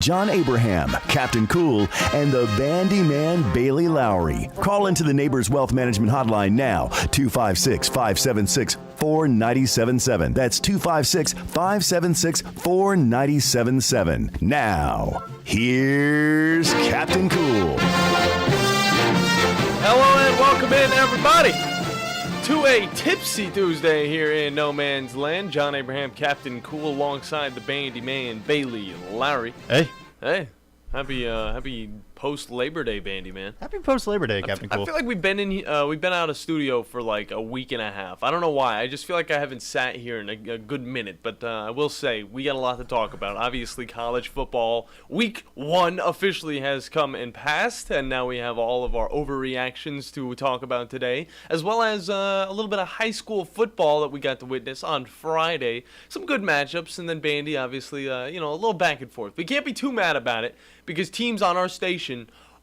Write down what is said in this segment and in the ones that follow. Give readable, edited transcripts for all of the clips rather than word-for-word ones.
John Abraham, Captain Cool, and the Bandiman Bailey Lowery. Call into the Neighbors Wealth Management Hotline now, 256-576-4977. That's 256-576-4977. Now, here's Captain Cool. Hello and welcome in, everybody, to a Tipsy Tuesday here in No Man's Land. John Abraham, Captain Cool, alongside the Bandiman Bailey Lowery. Hey. Happy post-Labor Day, Bandiman. Happy post-Labor Day, Captain Cool. I feel like we've been out of studio for like a week and a half. I don't know why. I just feel like I haven't sat here in a good minute. But I will say, we got a lot to talk about. Obviously, college football week 1 officially has come and passed. And now we have all of our overreactions to talk about today. As well as a little bit of high school football that we got to witness on Friday. Some good matchups. And then Bandy, obviously, a little back and forth. We can't be too mad about it, because teams on our station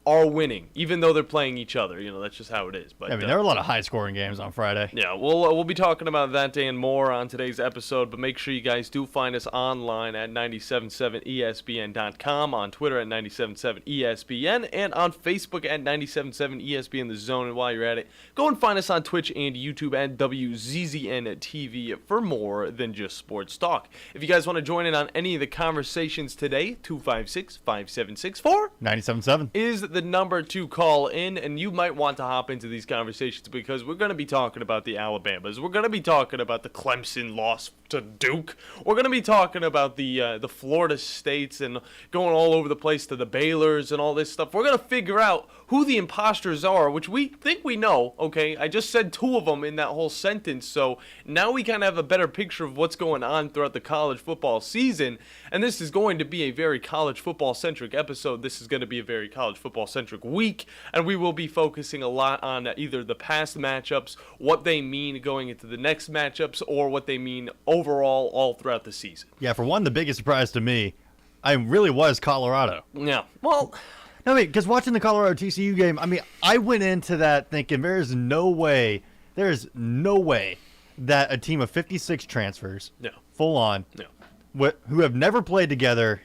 are winning, even though they're playing each other. That's just how it is. But there were a lot of high-scoring games on Friday. Yeah, we'll be talking about that and more on today's episode, but make sure you guys do find us online at 977ESPN.com, on Twitter at 977ESPN, and on Facebook at 977ESPN The Zone. And while you're at it, go and find us on Twitch and YouTube at WZZN TV for more than just sports talk. If you guys want to join in on any of the conversations today, 256-5764-977 is the number to call in, and you might want to hop into these conversations because we're going to be talking about the Alabamas. We're going to be talking about the Clemson loss to Duke. We're going to be talking about the Florida States and going all over the place to the Baylors and all this stuff. We're going to figure out who the imposters are, which we think we know, okay? I just said 2 of them in that whole sentence, so now we kind of have a better picture of what's going on throughout the college football season, and this is going to be a very college football-centric episode. This is going to be a very college football-centric week, and we will be focusing a lot on either the past matchups, what they mean going into the next matchups, or what they mean overall all throughout the season. Yeah, for one, the biggest surprise to me, was Colorado. Yeah, well, no, because watching the Colorado TCU game, I went into that thinking there is no way that a team of 56 transfers, full on, who have never played together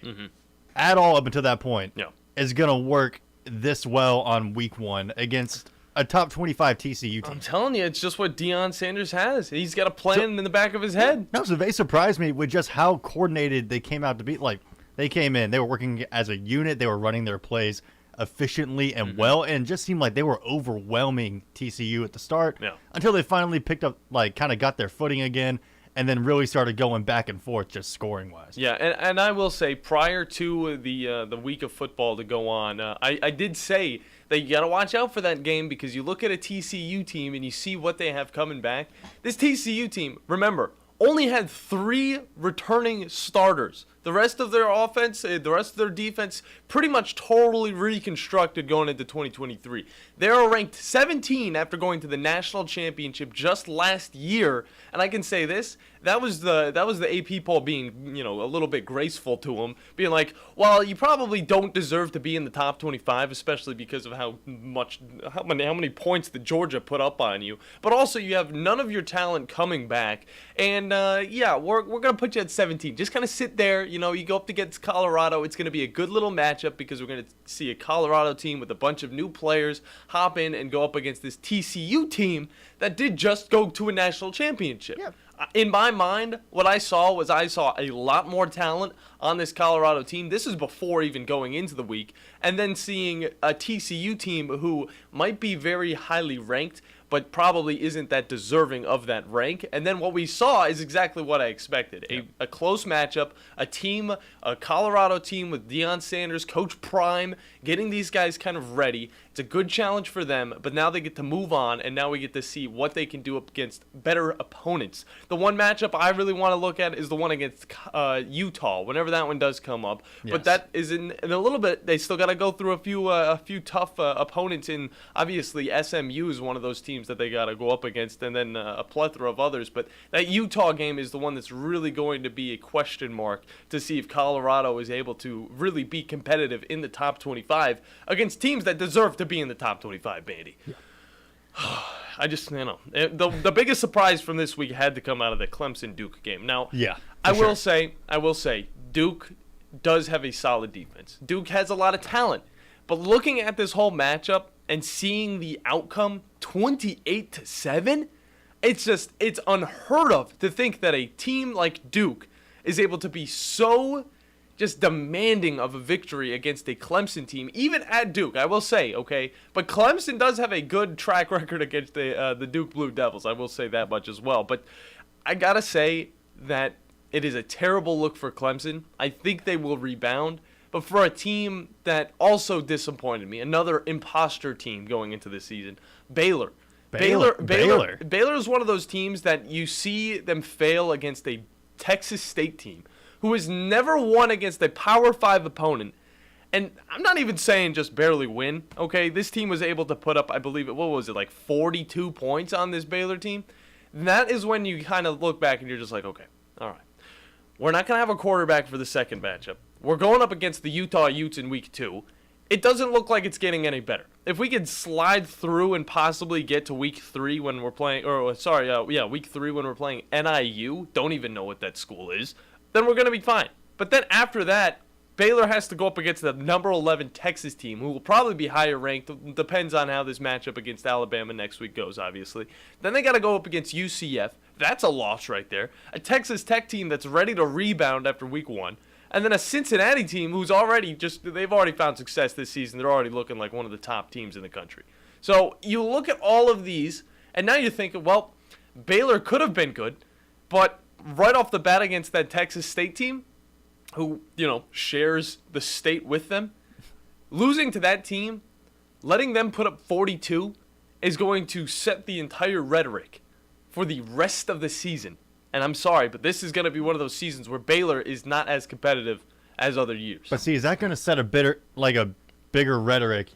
at all up until that point, is going to work this well on week 1 against a top 25 TCU team. I'm telling you, it's just what Deion Sanders has. He's got a plan in the back of his head. No, so they surprised me with just how coordinated they came out to be. Like, they came in, they were working as a unit, they were running their plays efficiently and well, and it just seemed like they were overwhelming TCU at the start until they finally picked up, kind of got their footing again, and then really started going back and forth just scoring-wise. Yeah, and I will say, prior to the week of football to go on, I did say that you got to watch out for that game, because you look at a TCU team and you see what they have coming back. This TCU team, remember, only had 3 returning starters. The rest of their offense, the rest of their defense, pretty much totally reconstructed going into 2023. They are ranked 17 after going to the national championship just last year, and I can say this: that was the AP poll being, a little bit graceful to them, being like, well, you probably don't deserve to be in the top 25, especially because of how many points that Georgia put up on you, but also you have none of your talent coming back, and we're gonna put you at 17. Just kind of sit there. You go up against Colorado. It's going to be a good little matchup, because we're going to see a Colorado team with a bunch of new players hop in and go up against this TCU team that did just go to a national championship. Yeah. In my mind, what I saw a lot more talent on this Colorado team. This is before even going into the week. And then seeing a TCU team who might be very highly ranked, but probably isn't that deserving of that rank. And then what we saw is exactly what I expected. A close matchup, a Colorado team with Deion Sanders, Coach Prime, getting these guys kind of ready. It's a good challenge for them, but now they get to move on, and now we get to see what they can do up against better opponents. The one matchup I really want to look at is the one against Utah, whenever that one does come up. Yes. But that is in a little bit, they still got to go through a few tough opponents, and obviously SMU is one of those teams that they got to go up against, and then a plethora of others. But that Utah game is the one that's really going to be a question mark to see if Colorado is able to really be competitive in the top 25 against teams that deserve to be in the top 25, Bandy. Yeah. I just, the biggest surprise from this week had to come out of the Clemson-Duke game. Now, I will say, Duke does have a solid defense. Duke has a lot of talent. But looking at this whole matchup and seeing the outcome, 28-7, it's unheard of to think that a team like Duke is able to be so just demanding of a victory against a Clemson team, even at Duke, I will say, okay? But Clemson does have a good track record against the Duke Blue Devils, I will say that much as well. But I gotta say that it is a terrible look for Clemson. I think they will rebound. But for a team that also disappointed me, another imposter team going into this season, Baylor. Baylor is one of those teams that you see them fail against a Texas State team who has never won against a Power 5 opponent. And I'm not even saying just barely win, okay? This team was able to put up, I believe, like 42 points on this Baylor team. And that is when you kind of look back and you're just like, okay, all right. We're not going to have a quarterback for the second matchup. We're going up against the Utah Utes in week 2. It doesn't look like it's getting any better. If we could slide through and possibly get to week 3 when we're playing, week 3 when we're playing NIU, don't even know what that school is, then we're going to be fine. But then after that, Baylor has to go up against the number 11 Texas team, who will probably be higher ranked. Depends on how this matchup against Alabama next week goes, obviously. Then they got to go up against UCF. That's a loss right there. A Texas Tech team that's ready to rebound after week 1. And then a Cincinnati team who's they've already found success this season. They're already looking like one of the top teams in the country. So you look at all of these, and now you're thinking, well, Baylor could have been good, but right off the bat against that Texas State team, who, shares the state with them, losing to that team, letting them put up 42 is going to set the entire rhetoric for the rest of the season. And I'm sorry, but this is going to be one of those seasons where Baylor is not as competitive as other years. But see, is that going to set a bigger rhetoric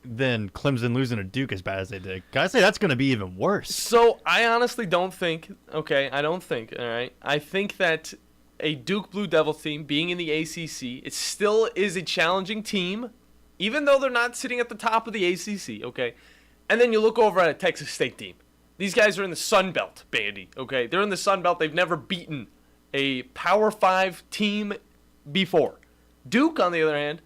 than Clemson losing to Duke as bad as they did? Can I say that's going to be even worse? So I honestly don't think, all right? I think that a Duke Blue Devils team being in the ACC, it still is a challenging team, even though they're not sitting at the top of the ACC, okay? And then you look over at a Texas State team. These guys are in the Sun Belt, Bandy, okay? They're in the Sun Belt. They've never beaten a Power 5 team before. Duke, on the other hand,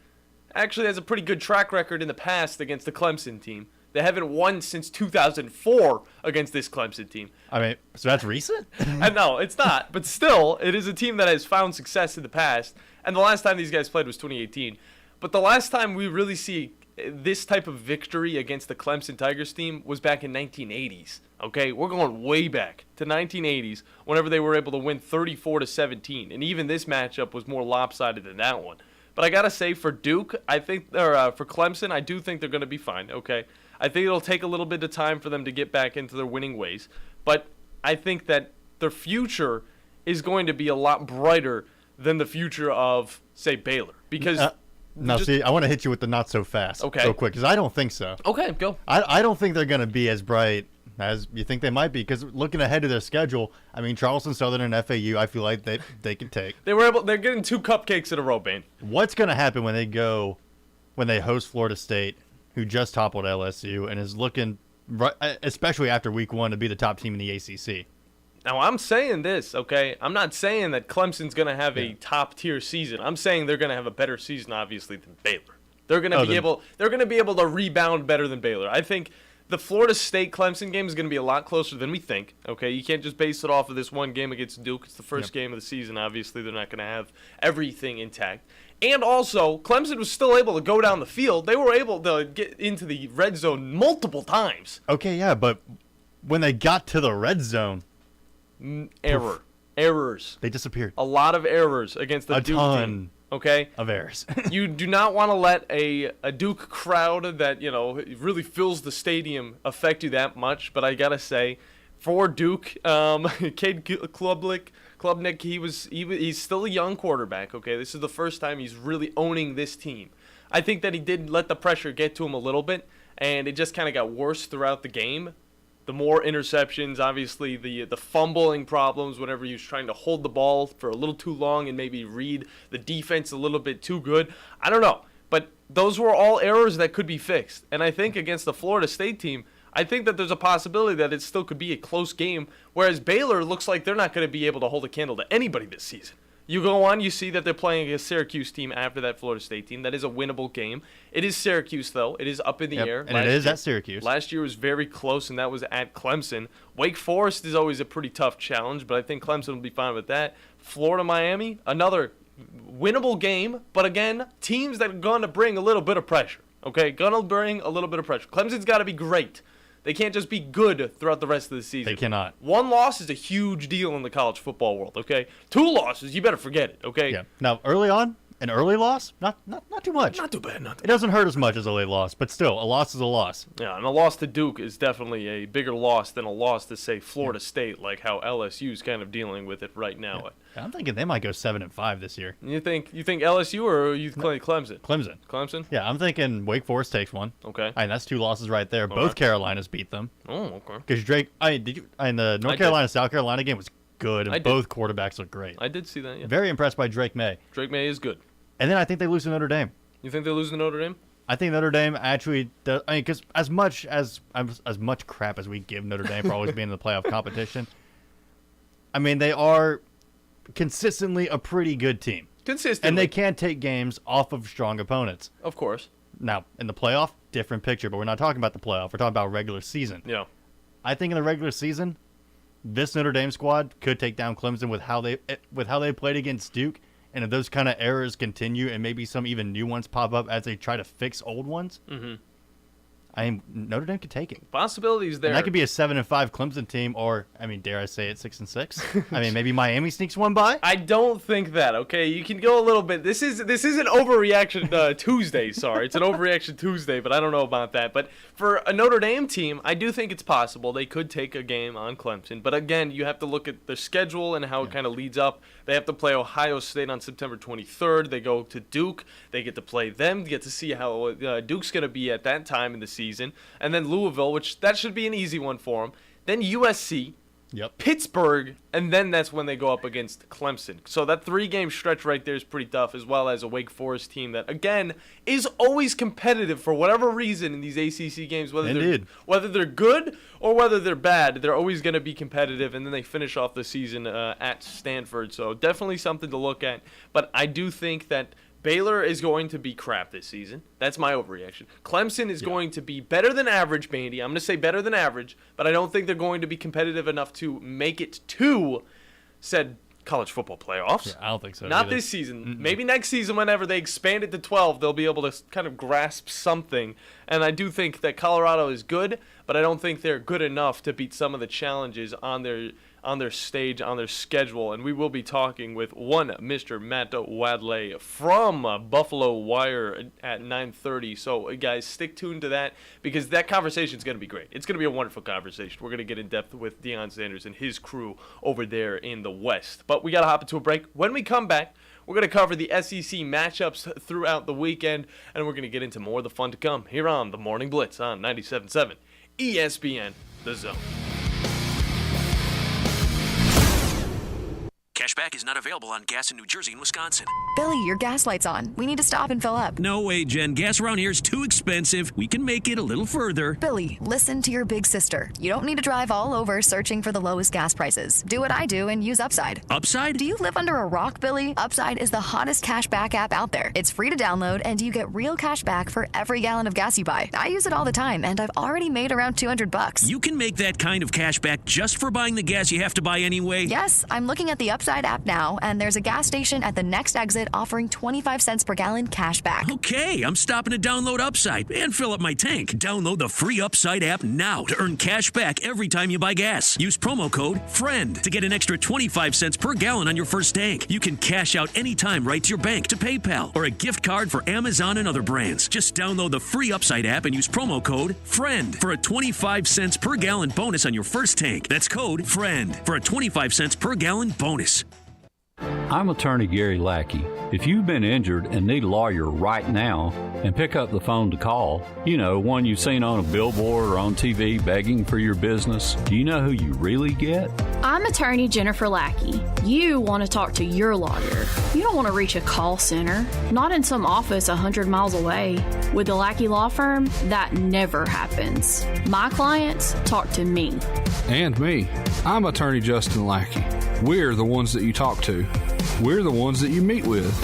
actually has a pretty good track record in the past against the Clemson team. They haven't won since 2004 against this Clemson team. I mean, so that's recent? No, it's not. But still, it is a team that has found success in the past. And the last time these guys played was 2018. But the last time we really see this type of victory against the Clemson Tigers team was back in 1980s. Okay, we're going way back to 1980s whenever they were able to win 34-17. And even this matchup was more lopsided than that one. But I got to say, for Duke, for Clemson, I do think they're going to be fine, okay? I think it'll take a little bit of time for them to get back into their winning ways. But I think that their future is going to be a lot brighter than the future of, say, Baylor. Because... I want to hit you with the not so fast real quick, because I don't think so. Okay, go. I don't think they're going to be as bright as you think they might be, because looking ahead to their schedule, I mean, Charleston Southern and FAU, I feel like they can take. They're getting 2 cupcakes in a row, Bane. What's going to happen when they host Florida State, who just toppled LSU and is looking, especially after week 1, to be the top team in the ACC? Now, I'm saying this, okay? I'm not saying that Clemson's going to have a top-tier season. I'm saying they're going to have a better season, obviously, than Baylor. They're going to be able to rebound better than Baylor. I think the Florida State-Clemson game is going to be a lot closer than we think, okay? You can't just base it off of this one game against Duke. It's the first game of the season. Obviously, they're not going to have everything intact. And also, Clemson was still able to go down the field. They were able to get into the red zone multiple times. Okay, yeah, but when they got to the red zone... Errors. They disappeared. A lot of errors against the Duke team. Okay? Of errors. You do not want to let a Duke crowd that, really fills the stadium affect you that much. But I got to say, for Duke, Cade Klubnik, he's still a young quarterback, okay? This is the first time he's really owning this team. I think that he did let the pressure get to him a little bit, and it just kind of got worse throughout the game. The more interceptions, obviously the fumbling problems whenever he was trying to hold the ball for a little too long and maybe read the defense a little bit too good. I don't know. But those were all errors that could be fixed. And I think against the Florida State team, I think that there's a possibility that it still could be a close game, whereas Baylor looks like they're not going to be able to hold a candle to anybody this season. You go on, you see that they're playing a Syracuse team after that Florida State team. That is a winnable game. It is Syracuse, though. It is up in the air. And it is at Syracuse. Last year was very close, and that was at Clemson. Wake Forest is always a pretty tough challenge, but I think Clemson will be fine with that. Florida, Miami, another winnable game, but again, teams that are going to bring a little bit of pressure. Okay, going to bring a little bit of pressure. Clemson's got to be great. They can't just be good throughout the rest of the season. They cannot. One loss is a huge deal in the college football world, okay? 2 losses, you better forget it, okay? Yeah. Now, early on, an early loss, not too much. Not too bad, not too It doesn't hurt as much as a late loss, but still, a loss is a loss. Yeah, and a loss to Duke is definitely a bigger loss than a loss to, say, Florida State, like how LSU's kind of dealing with it right now. Yeah. I'm thinking they might go 7-5 this year. You think LSU or you think Clemson? Clemson. Clemson? Yeah, I'm thinking Wake Forest takes one. Okay. That's 2 losses right there. Both Carolinas beat them. Oh, okay. Because Drake, the North Carolina South Carolina game was good, and both quarterbacks look great. I did see that. Yeah. Very impressed by Drake May. Drake May is good. And then I think they lose to Notre Dame. You think they lose to Notre Dame? I think Notre Dame actually does. I mean, because as much crap as we give Notre Dame for always being in the playoff competition, I mean, they are consistently a pretty good team. Consistently. And they can take games off of strong opponents. Of course. Now, in the playoff, different picture, but we're not talking about the playoff. We're talking about regular season. Yeah. I think in the regular season, this Notre Dame squad could take down Clemson with how they played against Duke. And if those kind of errors continue and maybe some even new ones pop up as they try to fix old ones, Notre Dame could take it. Possibilities there. And that could be a 7-5 Clemson team, or, I mean, dare I say it, 6-6? I mean, maybe Miami sneaks one by? I don't think that, okay? You can go a little bit. This is an overreaction Tuesday, sorry. It's an overreaction Tuesday, but I don't know about that. But for a Notre Dame team, I do think it's possible. They could take a game on Clemson. But again, you have to look at their schedule and how it kind of leads up. They have to play Ohio State on September 23rd. They go to Duke. They get to play them. Get to see how Duke's going to be at that time in the season. And then Louisville, which that should be an easy one for them. Then USC, Pittsburgh, and then that's when they go up against Clemson. So that 3-game stretch right there is pretty tough, as well as a Wake Forest team that, again, is always competitive for whatever reason in these ACC games. Whether they're good or whether they're bad, they're always going to be competitive, and then they finish off the season at Stanford. So definitely something to look at. But I do think that Baylor is going to be crap this season. That's my overreaction. Clemson is going to be better than average, Bandy. I'm going to say better than average, but I don't think they're going to be competitive enough to make it to said college football playoffs. Yeah, I don't think so. Not either. this season. Maybe next season, whenever they expand it to 12, they'll be able to kind of grasp something. And I do think that Colorado is good, but I don't think they're good enough to beat some of the challenges on their stage, on their schedule. And we will be talking with one Mr. Matt Wadley from Buffalo Wire at 9:30. So, guys, stick tuned to that because that conversation is going to be great. It's going to be a wonderful conversation. We're going to get in depth with Deion Sanders and his crew over there in the West. But we got to hop into a break. When we come back, we're going to cover the SEC matchups throughout the weekend, and we're going to get into more of the fun to come here on the Morning Blitz on 97.7 ESPN, The Zone. Cashback is not available on gas in New Jersey and Wisconsin. Billy, your gas light's on. We need to stop and fill up. No way, Jen. Gas around here is too expensive. We can make it a little further. Billy, listen to your big sister. You don't need to drive all over searching for the lowest gas prices. Do what I do and use Upside. Upside? Do you live under a rock, Billy? Upside is the hottest cashback app out there. It's free to download, and you get real cash back for every gallon of gas you buy. I use it all the time, and I've already made around $200. You can make that kind of cash back just for buying the gas you have to buy anyway? Yes, I'm looking at the Upside app now, and there's a gas station at the next exit offering 25 cents per gallon cash back. Okay, I'm stopping to download Upside and fill up my tank. Download the free Upside app now to earn cash back every time you buy gas. Use promo code FRIEND to get an extra 25 cents per gallon on your first tank. You can cash out anytime right to your bank, to PayPal, or a gift card for Amazon and other brands. Just download the free Upside app and use promo code FRIEND for a 25 cents per gallon bonus on your first tank. That's code FRIEND for a 25 cents per gallon bonus. I'm attorney Gary Lackey. If you've been injured and need a lawyer right now, and pick up the phone to call, you know, one you've seen on a billboard or on TV begging for your business, do you know who you really get? I'm attorney Jennifer Lackey. You want to talk to your lawyer. You don't want to reach a call center, not in some office 100 miles away. With the Lackey Law Firm, that never happens. My clients talk to me. And me. I'm attorney Justin Lackey. We're the ones that you talk to. We're the ones that you meet with.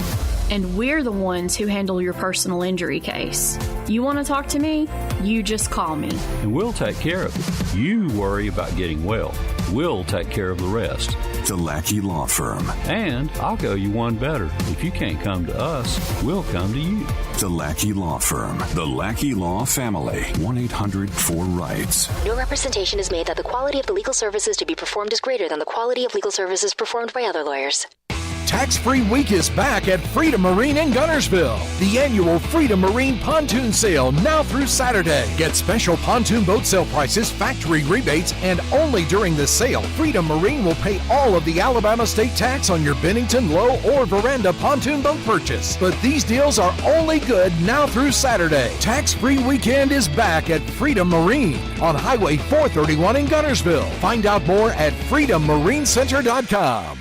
And we're the ones who handle your personal injury case. You want to talk to me? You just call me. And we'll take care of it. You worry about getting well. We'll take care of the rest. The Lackey Law Firm. And I'll go you one better. If you can't come to us, we'll come to you. The Lackey Law Firm. The Lackey Law Family. 1-800-4RIGHTS. No representation is made that the quality of the legal services to be performed is greater than the quality of legal services performed by other lawyers. Tax-free week is back at Freedom Marine in Gunnersville. The annual Freedom Marine Pontoon Sale now through Saturday. Get special pontoon boat sale prices, factory rebates, and only during this sale, Freedom Marine will pay all of the Alabama state tax on your Bennington, Low, or Veranda pontoon boat purchase. But these deals are only good now through Saturday. Tax-free weekend is back at Freedom Marine on Highway 431 in Gunnersville. Find out more at freedommarincenter.com.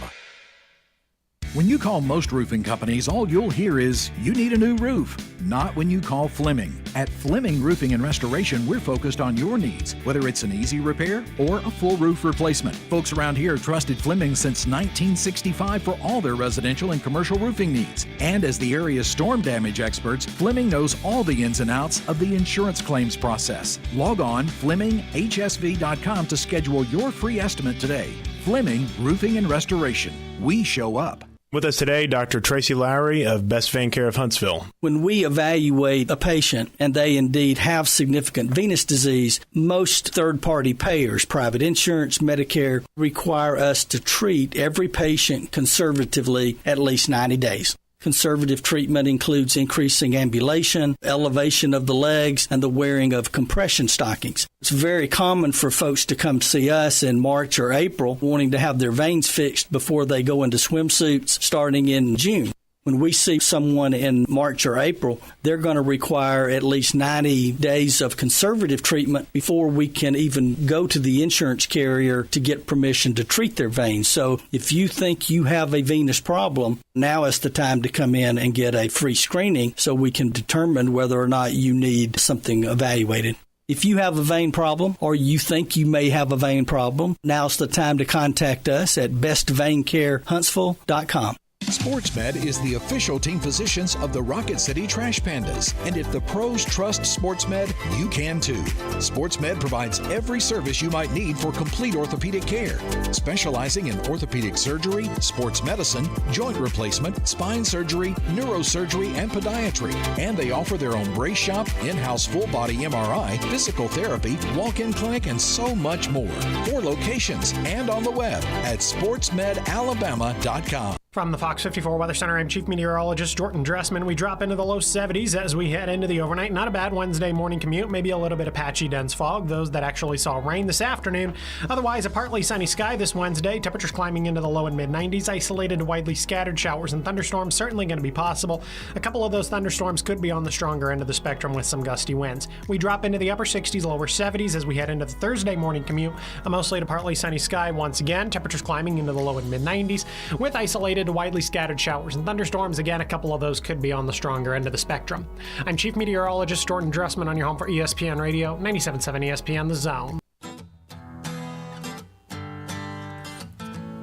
When you call most roofing companies, all you'll hear is, you need a new roof. Not when you call Fleming. At Fleming Roofing and Restoration, we're focused on your needs, whether it's an easy repair or a full roof replacement. Folks around here trusted Fleming since 1965 for all their residential and commercial roofing needs. And as the area's storm damage experts, Fleming knows all the ins and outs of the insurance claims process. Log on FlemingHSV.com to schedule your free estimate today. Fleming Roofing and Restoration. We show up. With us today, Dr. Tracy Lowery of Best Vein Care of Huntsville. When we evaluate a patient and they indeed have significant venous disease, most third-party payers, private insurance, Medicare, require us to treat every patient conservatively at least 90 days. Conservative treatment includes increasing ambulation, elevation of the legs, and the wearing of compression stockings. It's very common for folks to come see us in March or April wanting to have their veins fixed before they go into swimsuits starting in June. When we see someone in March or April, they're going to require at least 90 days of conservative treatment before we can even go to the insurance carrier to get permission to treat their veins. So if you think you have a venous problem, now is the time to come in and get a free screening so we can determine whether or not you need something evaluated. If you have a vein problem or you think you may have a vein problem, now's the time to contact us at bestveincarehuntsville.com. SportsMed is the official team physicians of the Rocket City Trash Pandas. And if the pros trust SportsMed, you can too. SportsMed provides every service you might need for complete orthopedic care, specializing in orthopedic surgery, sports medicine, joint replacement, spine surgery, neurosurgery, and podiatry. And they offer their own brace shop, in-house full-body MRI, physical therapy, walk-in clinic, and so much more. 4 locations and on the web at sportsmedalabama.com. From the Fox 54 Weather Center, I'm Chief Meteorologist Jordan Dressman. We drop into the low 70s as we head into the overnight. Not a bad Wednesday morning commute, maybe a little bit of patchy dense fog, those that actually saw rain this afternoon. Otherwise, a partly sunny sky this Wednesday. Temperatures climbing into the low and mid-90s. Isolated to widely scattered showers and thunderstorms certainly going to be possible. A couple of those thunderstorms could be on the stronger end of the spectrum with some gusty winds. We drop into the upper 60s, lower 70s as we head into the Thursday morning commute. A mostly to partly sunny sky once again. Temperatures climbing into the low and mid-90s with isolated to widely scattered showers and thunderstorms. Again, a couple of those could be on the stronger end of the spectrum. I'm Chief Meteorologist Jordan Dressman on your home for ESPN Radio, 97.7 ESPN The Zone.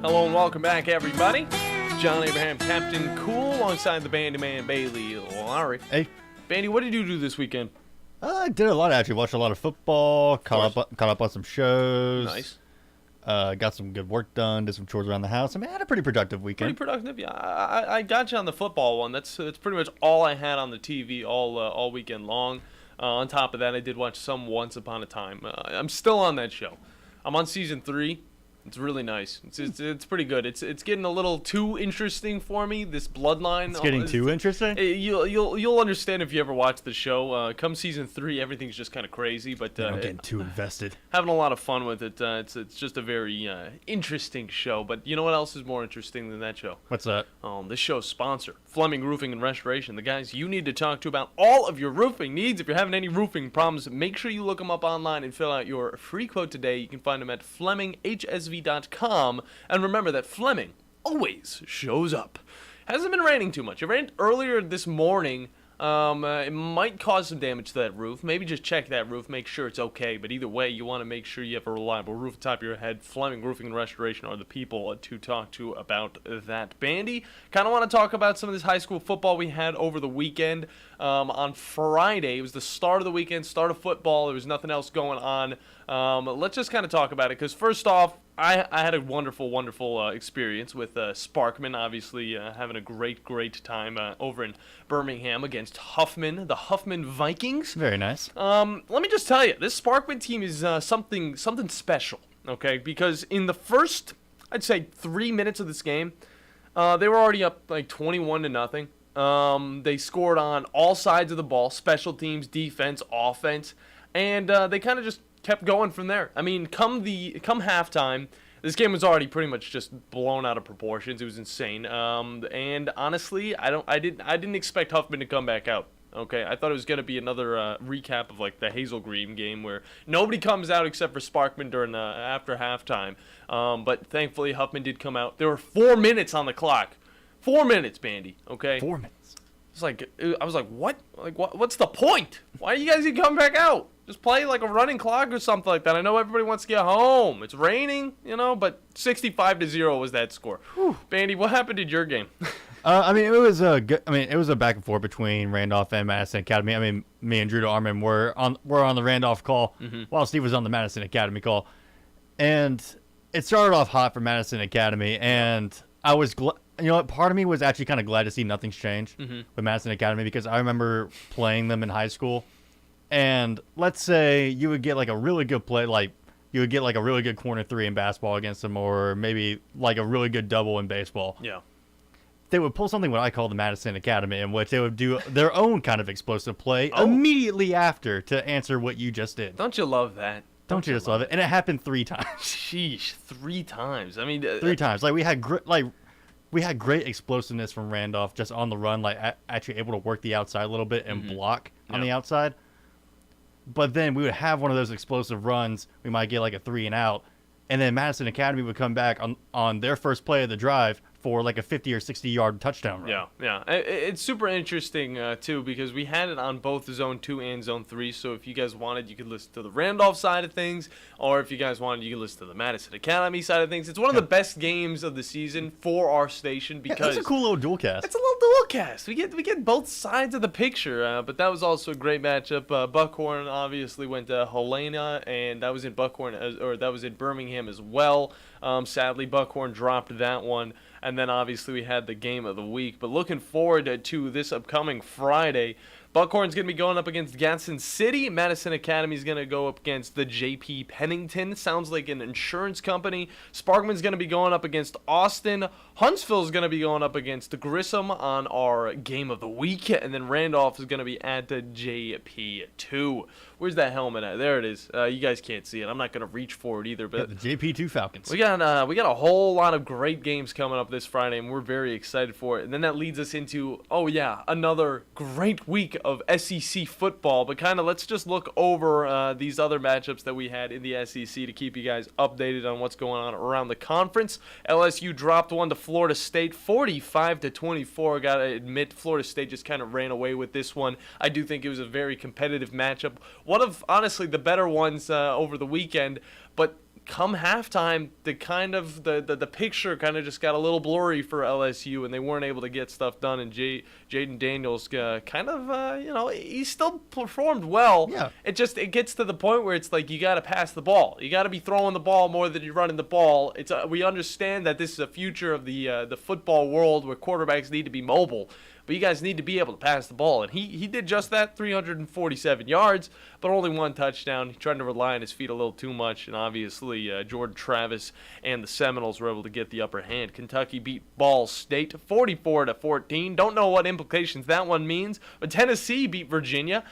Hello and welcome back, everybody. John Abraham, Captain Cool, alongside the Bandiman Bailey Lowery. Hey. Bandy, what did you do this weekend? I did a lot, actually. Watched a lot of football, caught up on some shows. Nice. Got some good work done, did some chores around the house. I mean, I had a pretty productive weekend. Pretty productive, yeah. I got you on the football one. That's pretty much all I had on the TV all weekend long. On top of that, I did watch some Once Upon a Time. I'm still on that show. I'm on season 3. It's really nice. It's pretty good. It's getting a little too interesting for me. This bloodline. It's getting too interesting. You'll understand if you ever watch the show. Come season 3, everything's just kind of crazy. But I'm getting too invested. Having a lot of fun with it. It's just a very interesting show. But you know what else is more interesting than that show? What's that? This show's sponsor, Fleming Roofing and Restoration. The guys you need to talk to about all of your roofing needs. If you're having any roofing problems, make sure you look them up online and fill out your free quote today. You can find them at FlemingHSV.com. And remember that Fleming always shows up. Hasn't been raining too much. It rained earlier this morning It might cause some damage to that roof. Maybe just check that roof, make sure it's okay. But either way, you want to make sure you have a reliable roof on top of your head. Fleming Roofing and Restoration are the people to talk to about that. Bandy, kind of want to talk about some of this high school football we had over the weekend. On Friday, it was the start of the weekend, start of football. There was nothing else going on. Let's just kind of talk about it, because first off, I had a wonderful experience with Sparkman, obviously having a great time over in Birmingham against Huffman, the Huffman Vikings. Very nice. Let me just tell you, this Sparkman team is something special, okay? Because in the first, I'd say 3 minutes of this game, they were already up like 21-0. They scored on all sides of the ball, special teams, defense, offense, and they kind of just kept going from there. I mean, come halftime, this game was already pretty much just blown out of proportions. It was insane. And honestly, I didn't expect Huffman to come back out. Okay, I thought it was going to be another recap of like the Hazel Green game where nobody comes out except for Sparkman during after halftime. But thankfully, Huffman did come out. There were 4 minutes on the clock. 4 minutes, Bandy. Okay. 4 minutes. It's like I was like, what? Like what's the point? Why do you guys even come back out? Just play like a running clock or something like that. I know everybody wants to get home. It's raining, but 65-0 was that score. Whew. Bandy, what happened in your game? It was a back and forth between Randolph and Madison Academy. I mean, me and Drew Armin were on the Randolph call while Steve was on the Madison Academy call, and it started off hot for Madison Academy, and I was part of me was actually kind of glad to see nothing's changed with Madison Academy, because I remember playing them in high school. And let's say you would get like a really good play, like you would get like a really good corner three in basketball against them, or maybe like a really good double in baseball. Yeah. They would pull something what I call the Madison Academy, in which they would do their own kind of explosive play immediately after to answer what you just did. Don't you love that? Don't you just love it? And it happened 3 times. Sheesh, 3 times. I mean, 3 times. Like we had great explosiveness from Randolph just on the run, like actually able to work the outside a little bit and block on the outside. But then we would have one of those explosive runs. We might get like a 3 and out, and then Madison Academy would come back on their first play of the drive for like a 50 or 60 yard touchdown run. Yeah. It's super interesting too, because we had it on both Zone 2 and Zone 3. So if you guys wanted, you could listen to the Randolph side of things, or if you guys wanted, you could listen to the Madison Academy side of things. It's one of the best games of the season for our station, because it's a cool little dual cast. It's a little dual cast. We get both sides of the picture. But that was also a great matchup. Buckhorn obviously went to Helena, and that was in that was in Birmingham as well. Sadly, Buckhorn dropped that one. And then obviously we had the game of the week. But looking forward to this upcoming Friday, Buckhorn's going to be going up against Gadsden City. Madison Academy is going to go up against the J.P. Pennington. Sounds like an insurance company. Sparkman's going to be going up against Austin. Huntsville's going to be going up against Grissom on our game of the week. And then Randolph is going to be at the JP2. Where's that helmet at? There it is. You guys can't see it. I'm not going to reach for it either. But the JP2 Falcons. We got a whole lot of great games coming up this Friday, and we're very excited for it. And then that leads us into, another great week of SEC football. But kind of let's just look over these other matchups that we had in the SEC to keep you guys updated on what's going on around the conference. LSU dropped one to Florida State, 45-24. Got to admit, Florida State just kind of ran away with this one. I do think it was a very competitive matchup. One of, honestly, the better ones over the weekend. But come halftime, the picture kind of just got a little blurry for LSU, and they weren't able to get stuff done. And Jaden Daniels he still performed well. Yeah. It gets to the point where it's like you got to pass the ball. You got to be throwing the ball more than you're running the ball. We understand that this is a future of the football world where quarterbacks need to be mobile. But you guys need to be able to pass the ball. And he did just that, 347 yards, but only 1 touchdown. He tried to rely on his feet a little too much. And obviously, Jordan Travis and the Seminoles were able to get the upper hand. Kentucky beat Ball State 44-14. Don't know what implications that one means. But Tennessee beat Virginia.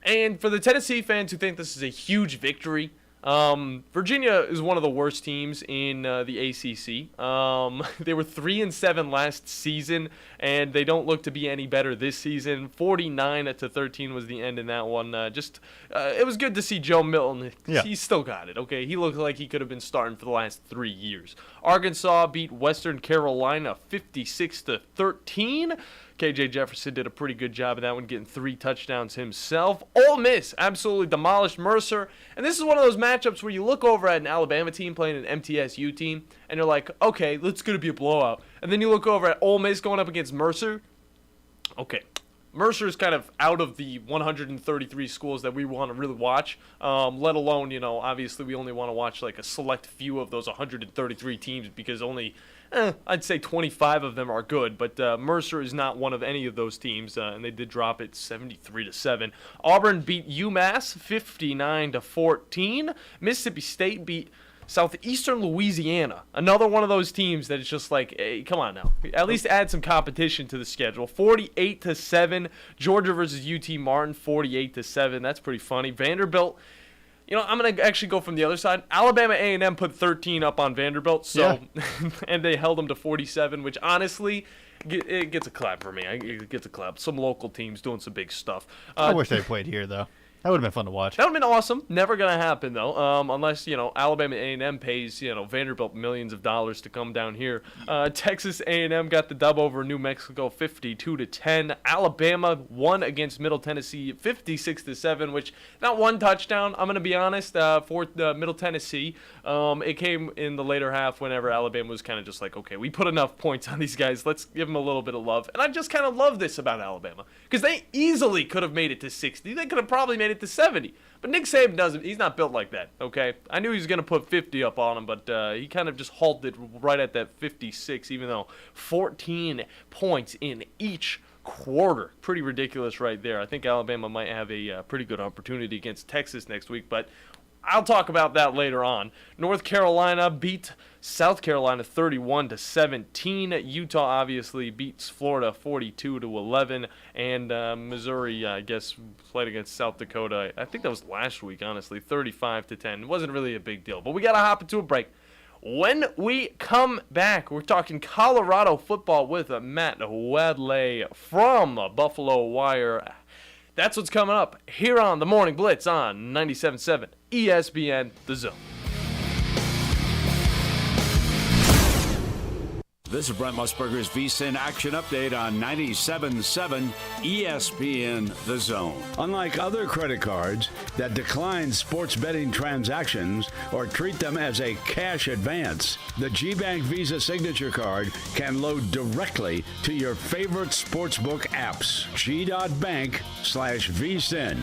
And for the Tennessee fans who think this is a huge victory, Virginia is one of the worst teams in the ACC. They were 3-7 last season, and they don't look to be any better this season. 49-13 was the end in that one. It was good to see Joe Milton. Yeah. He still got it. Okay, he looked like he could have been starting for the last 3 years. Arkansas beat Western Carolina 56-13. KJ Jefferson did a pretty good job of that one, getting 3 touchdowns himself. Ole Miss absolutely demolished Mercer. And this is one of those matchups where you look over at an Alabama team playing an MTSU team, and you're like, okay, it's going to be a blowout. And then you look over at Ole Miss going up against Mercer. Okay, Mercer is kind of out of the 133 schools that we want to really watch, let alone, obviously we only want to watch like a select few of those 133 teams because only, I'd say 25 of them are good, but Mercer is not one of any of those teams, and they did drop it 73-7. Auburn beat UMass 59-14. Mississippi State beat Southeastern Louisiana, another one of those teams that is just like, hey, come on now. At least add some competition to the schedule. 48-7. Georgia versus UT Martin, 48-7. That's pretty funny. Vanderbilt, I'm going to actually go from the other side. Alabama A&M put 13 up on Vanderbilt, and they held them to 47, which honestly, it gets a clap for me. It gets a clap. Some local teams doing some big stuff. I wish they played here, though. That would have been fun to watch. That would have been awesome. Never going to happen, though, unless, Alabama A&M pays, Vanderbilt millions of dollars to come down here. Texas A&M got the dub over New Mexico 52-10. Alabama won against Middle Tennessee 56-7, which not one touchdown, I'm going to be honest, for Middle Tennessee. It came in the later half whenever Alabama was kind of just like, okay, we put enough points on these guys. Let's give them a little bit of love. And I just kind of love this about Alabama because they easily could have made it to 60. They could have probably made it to 70. But Nick Saban doesn't. He's not built like that, okay? I knew he was going to put 50 up on him, but he kind of just halted right at that 56, even though 14 points in each quarter. Pretty ridiculous right there. I think Alabama might have a pretty good opportunity against Texas next week, but I'll talk about that later on. North Carolina beat South Carolina 31-17. Utah obviously beats Florida 42-11, and Missouri, I guess, played against South Dakota. I think that was last week, honestly, 35-10. It wasn't really a big deal, but we got to hop into a break. When we come back, we're talking Colorado football with Matt Wadley from Buffalo Wire. That's what's coming up here on the Morning Blitz on 97.7 ESPN The Zone. This is Brent Musburger's VSiN Action Update on 97.7 ESPN The Zone. Unlike other credit cards that decline sports betting transactions or treat them as a cash advance, the GBank Visa Signature Card can load directly to your favorite sportsbook apps. G.bank/VSiN.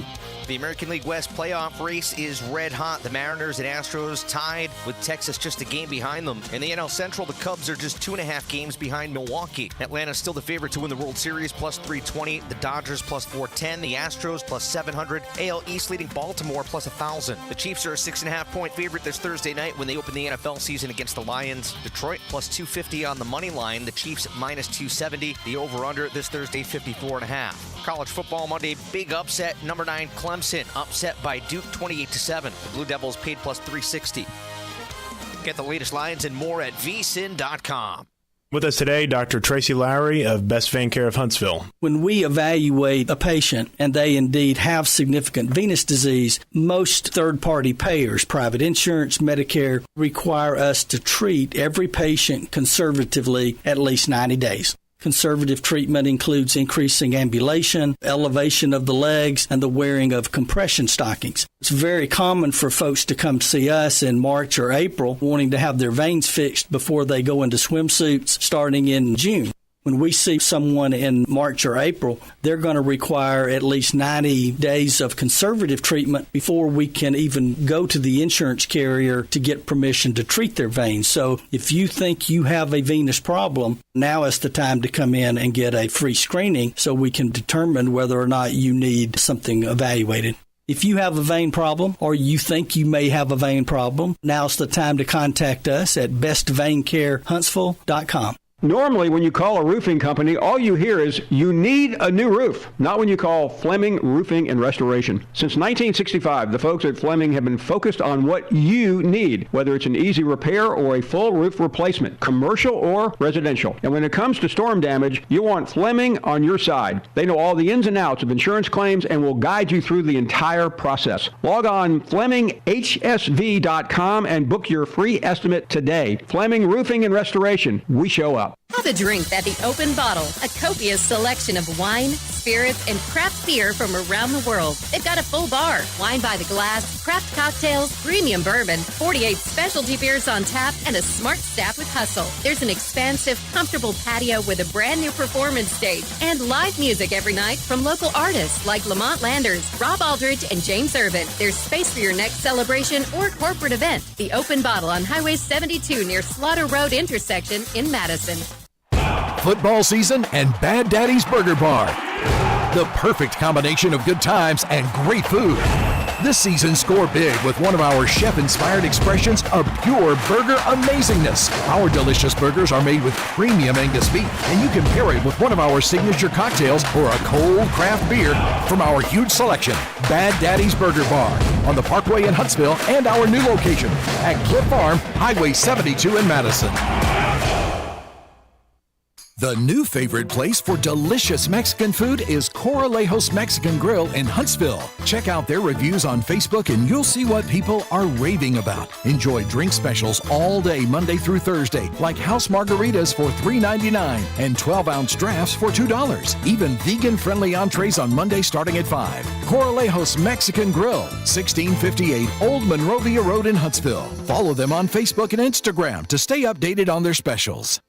The American League West playoff race is red hot. The Mariners and Astros tied with Texas just a game behind them. In the NL Central, the Cubs are just 2.5 games behind Milwaukee. Atlanta's still the favorite to win the World Series, plus 320. The Dodgers, plus 410. The Astros, plus 700. AL East leading Baltimore, plus 1,000. The Chiefs are a 6.5-point favorite this Thursday night when they open the NFL season against the Lions. Detroit, plus 250 on the money line. The Chiefs, minus 270. The over-under this Thursday, 54.5. College football Monday, big upset. Number 9, Clemson, upset by Duke 28-7. The Blue Devils paid plus 360. Get the latest lines and more at vsin.com. With us today, Dr. Tracy Lowery of Best Vein Care of Huntsville. When we evaluate a patient and they indeed have significant venous disease, most third-party payers, private insurance, Medicare, require us to treat every patient conservatively at least 90 days. Conservative treatment includes increasing ambulation, elevation of the legs, and the wearing of compression stockings. It's very common for folks to come see us in March or April wanting to have their veins fixed before they go into swimsuits starting in June. When we see someone in March or April, they're going to require at least 90 days of conservative treatment before we can even go to the insurance carrier to get permission to treat their veins. So if you think you have a venous problem, now is the time to come in and get a free screening so we can determine whether or not you need something evaluated. If you have a vein problem or you think you may have a vein problem, now's the time to contact us at bestveincarehuntsville.com. Normally, when you call a roofing company, all you hear is, you need a new roof. Not when you call Fleming Roofing and Restoration. Since 1965, the folks at Fleming have been focused on what you need, whether it's an easy repair or a full roof replacement, commercial or residential. And when it comes to storm damage, you want Fleming on your side. They know all the ins and outs of insurance claims and will guide you through the entire process. Log on FlemingHSV.com and book your free estimate today. Fleming Roofing and Restoration. We show up. Have a drink at the Open Bottle, a copious selection of wine, spirits, and craft beer from around the world. They've got a full bar, wine by the glass, craft cocktails, premium bourbon, 48 specialty beers on tap, and a smart staff with hustle. There's an expansive, comfortable patio with a brand new performance stage and live music every night from local artists like Lamont Landers, Rob Aldridge, and James Irvin. There's space for your next celebration or corporate event. The Open Bottle on Highway 72 near Slaughter Road intersection in Madison. Football season and Bad Daddy's Burger Bar. The perfect combination of good times and great food. This season, score big with one of our chef-inspired expressions of pure burger amazingness. Our delicious burgers are made with premium Angus beef, and you can pair it with one of our signature cocktails or a cold craft beer from our huge selection. Bad Daddy's Burger Bar on the Parkway in Huntsville and our new location at Cliff Farm, Highway 72 in Madison. The new favorite place for delicious Mexican food is Coralejos Mexican Grill in Huntsville. Check out their reviews on Facebook and you'll see what people are raving about. Enjoy drink specials all day Monday through Thursday, like house margaritas for $3.99 and 12-ounce drafts for $2. Even vegan-friendly entrees on Monday starting at $5. Coralejos Mexican Grill, 1658 Old Monrovia Road in Huntsville. Follow them on Facebook and Instagram to stay updated on their specials.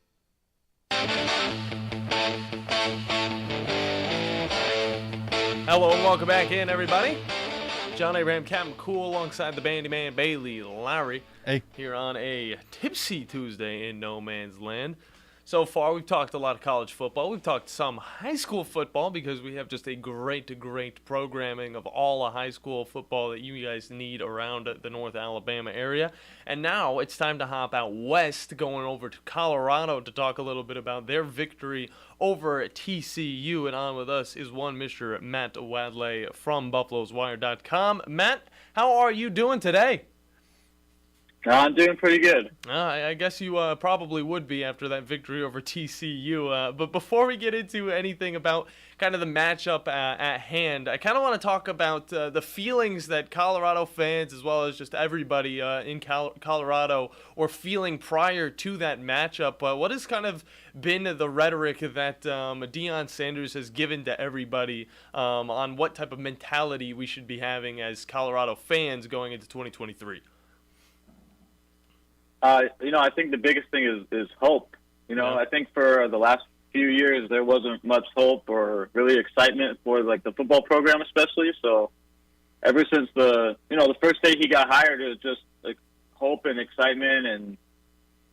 Hello and welcome back in, everybody. John Abraham, Captain Cool, alongside the Bandiman, Bailey Lowery. Hey. Here on a tipsy Tuesday in no man's land. So far, we've talked a lot of college football. We've talked some high school football because we have just a great programming of all the high school football that you guys need around the North Alabama area. And now it's time to hop out west, going over to Colorado to talk a little bit about their victory over at TCU. And on with us is one Mr. Matt Wadley from BuffaloesWire.com. Matt, how are you doing today? I'm doing pretty good. I guess you probably would be after that victory over TCU. But before we get into anything about kind of the matchup at hand, I kind of want to talk about the feelings that Colorado fans, as well as just everybody in Colorado, were feeling prior to that matchup. What has kind of been the rhetoric that Deion Sanders has given to everybody on what type of mentality we should be having as Colorado fans going into 2023? I think the biggest thing is hope. I think for the last few years there wasn't much hope or really excitement for like the football program, especially. So ever since the first day he got hired, it was just like hope and excitement, and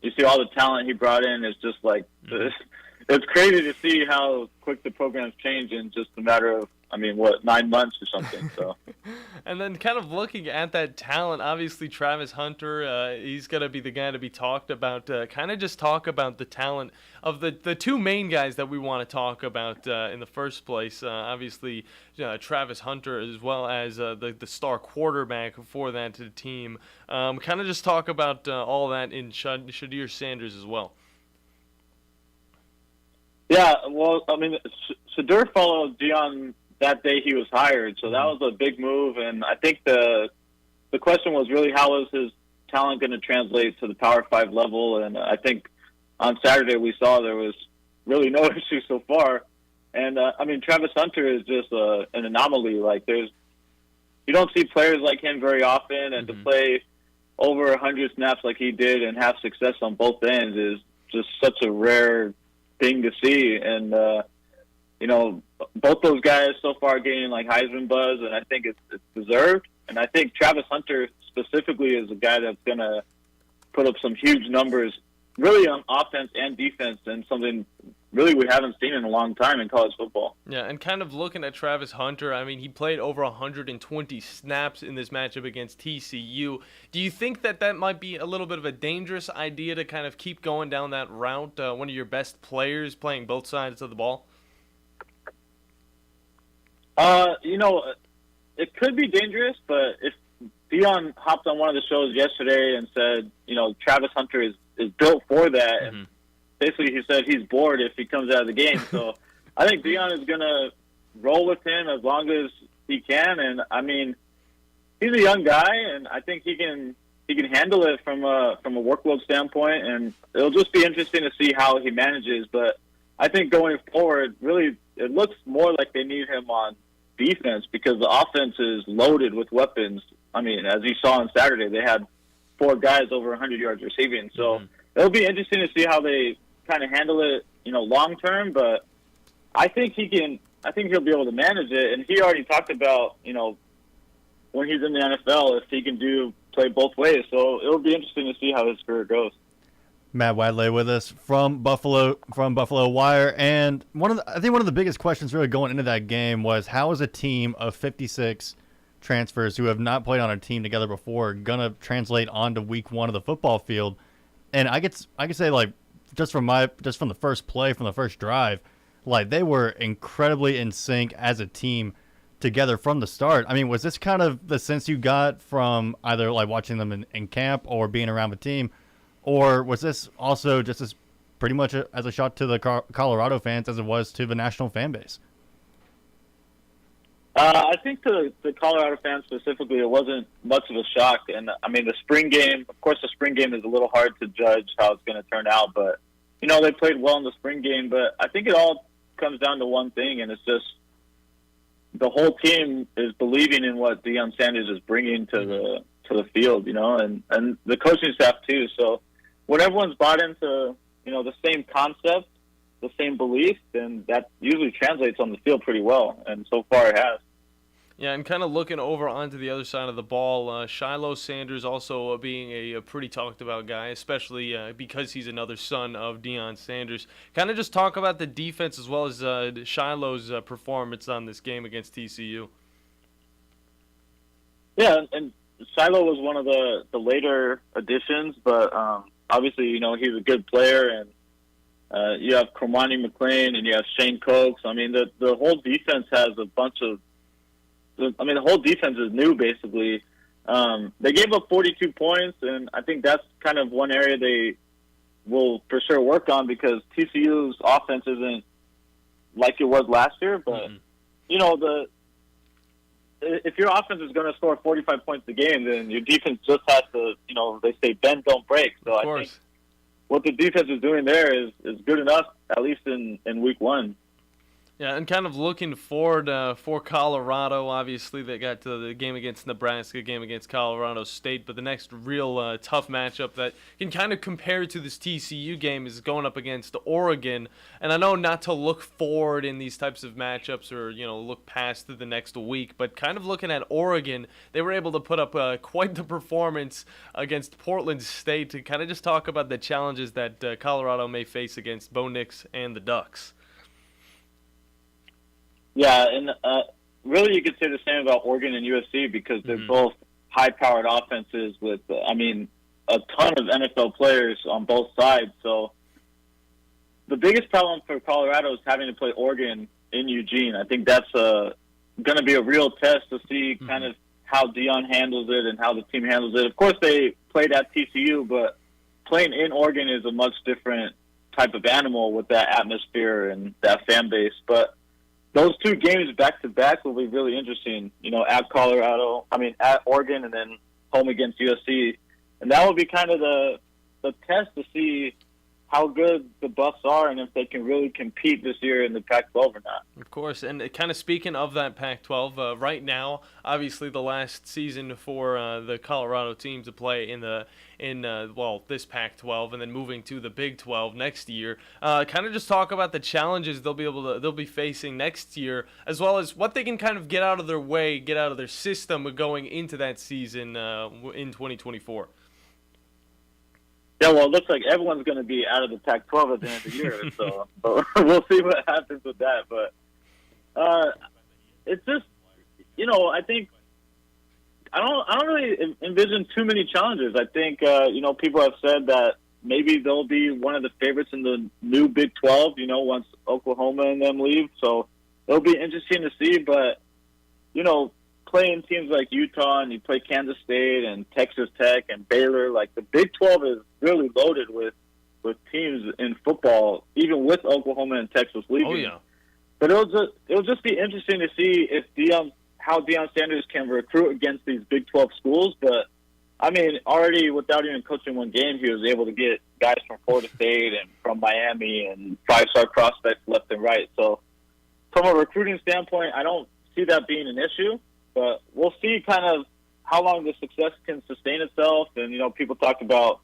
you see all the talent he brought in. Is just like it's crazy to see how quick the program's changed in just a matter of 9 months or something. So. And then kind of looking at that talent, obviously Travis Hunter, he's going to be the guy to be talked about. Kind of just talk about the talent of the two main guys that we want to talk about in the first place. Obviously Travis Hunter, as well as the star quarterback for that team. Kind of just talk about all that in Shadir Sanders as well. Yeah, well, Shadir followed Deion that day he was hired, so that was a big move, and I think the question was really how is his talent going to translate to the Power 5 level, and I think on Saturday we saw there was really no issue so far, and Travis Hunter is just an anomaly. Like you don't see players like him very often, and to play over 100 snaps like he did and have success on both ends is just such a rare thing to see, and both those guys so far getting like Heisman buzz, and I think it's deserved. And I think Travis Hunter specifically is a guy that's going to put up some huge numbers, really on offense and defense, and something really we haven't seen in a long time in college football. Yeah, and kind of looking at Travis Hunter, he played over 120 snaps in this matchup against TCU. Do you think that might be a little bit of a dangerous idea to kind of keep going down that route? One of your best players playing both sides of the ball? It could be dangerous, but if Deion hopped on one of the shows yesterday and said, Travis Hunter is built for that, and basically he said he's bored if he comes out of the game. So I think Deion is going to roll with him as long as he can, and he's a young guy, and I think he can handle it from a workload standpoint, and it'll just be interesting to see how he manages. But I think going forward, really, it looks more like they need him on defense because the offense is loaded with weapons. I mean, as you saw on Saturday, they had 4 guys over 100 yards receiving. So it'll be interesting to see how they kind of handle it, long term. But I think he'll be able to manage it. And he already talked about, when he's in the NFL, if he can play both ways. So it'll be interesting to see how his career goes. Matt Wadley with us from Buffalo Wire, and I think one of the biggest questions really going into that game was how is a team of 56 transfers who have not played on a team together before gonna translate onto week 1 of the football field? And I could say, like, just from the first play, from the first drive, like, they were incredibly in sync as a team together from the start. I mean, was this kind of the sense you got from either like watching them in camp or being around the team? Or was this also just as pretty much as a shot to the Colorado fans as it was to the national fan base? I think to the Colorado fans specifically, it wasn't much of a shock. And, I mean, the spring game is a little hard to judge how it's going to turn out. But, they played well in the spring game. But I think it all comes down to one thing, and it's just the whole team is believing in what Deion Sanders is bringing to the field, and the coaching staff too. So when everyone's bought into, the same concept, the same belief, then that usually translates on the field pretty well. And so far it has. Yeah, and kind of looking over onto the other side of the ball, Shiloh Sanders also being a pretty talked about guy, especially because he's another son of Deion Sanders. Kind of just talk about the defense as well as Shiloh's performance on this game against TCU. Yeah, and Shiloh was one of the later additions, but obviously, he's a good player, and you have Cormani McLean and you have Shane Cokes. I mean, the whole defense has a bunch of the whole defense is new, basically. They gave up 42 points, and I think that's kind of one area they will for sure work on because TCU's offense isn't like it was last year. But, if your offense is going to score 45 points a game, then your defense just has to, they say bend, don't break. So I think what the defense is doing there is good enough, at least in week 1. Yeah, and kind of looking forward for Colorado. Obviously, they got to the game against Nebraska, game against Colorado State, but the next real tough matchup that can kind of compare to this TCU game is going up against Oregon. And I know not to look forward in these types of matchups or, look past the next week, but kind of looking at Oregon, they were able to put up quite the performance against Portland State to kind of just talk about the challenges that Colorado may face against Bo Nix and the Ducks. Yeah, and really you could say the same about Oregon and USC because they're both high-powered offenses with, a ton of NFL players on both sides. So the biggest problem for Colorado is having to play Oregon in Eugene. I think that's going to be a real test to see kind of how Deion handles it and how the team handles it. Of course, they played at TCU, but playing in Oregon is a much different type of animal with that atmosphere and that fan base. But those 2 games back-to-back will be really interesting, at at Oregon and then home against USC. And that will be kind of the test to see how good the Buffs are and if they can really compete this year in the Pac-12 or not. Of course, and kind of speaking of that Pac-12, right now, obviously the last season for the Colorado team to play in this Pac-12 and then moving to the Big 12 next year. Kind of just talk about the challenges they'll be facing next year, as well as what they can kind of get out of their way, get out of their system going into that season in 2024. Yeah, well, it looks like everyone's going to be out of the Pac-12 at the end of the year, so we'll see what happens with that. But it's just, I think I don't really envision too many challenges. I think people have said that maybe they'll be one of the favorites in the new Big 12. Once Oklahoma and them leave, so it'll be interesting to see. But playing teams like Utah and you play Kansas State and Texas Tech and Baylor, like the Big 12 is really loaded with teams in football, even with Oklahoma and Texas leaving. Oh yeah. But it'll just be interesting to see if how Deion Sanders can recruit against these Big 12 schools. But I mean, already without even coaching one game, he was able to get guys from Florida State and from Miami and 5-star prospects left and right. So from a recruiting standpoint, I don't see that being an issue, but we'll see kind of how long the success can sustain itself. And, people talk about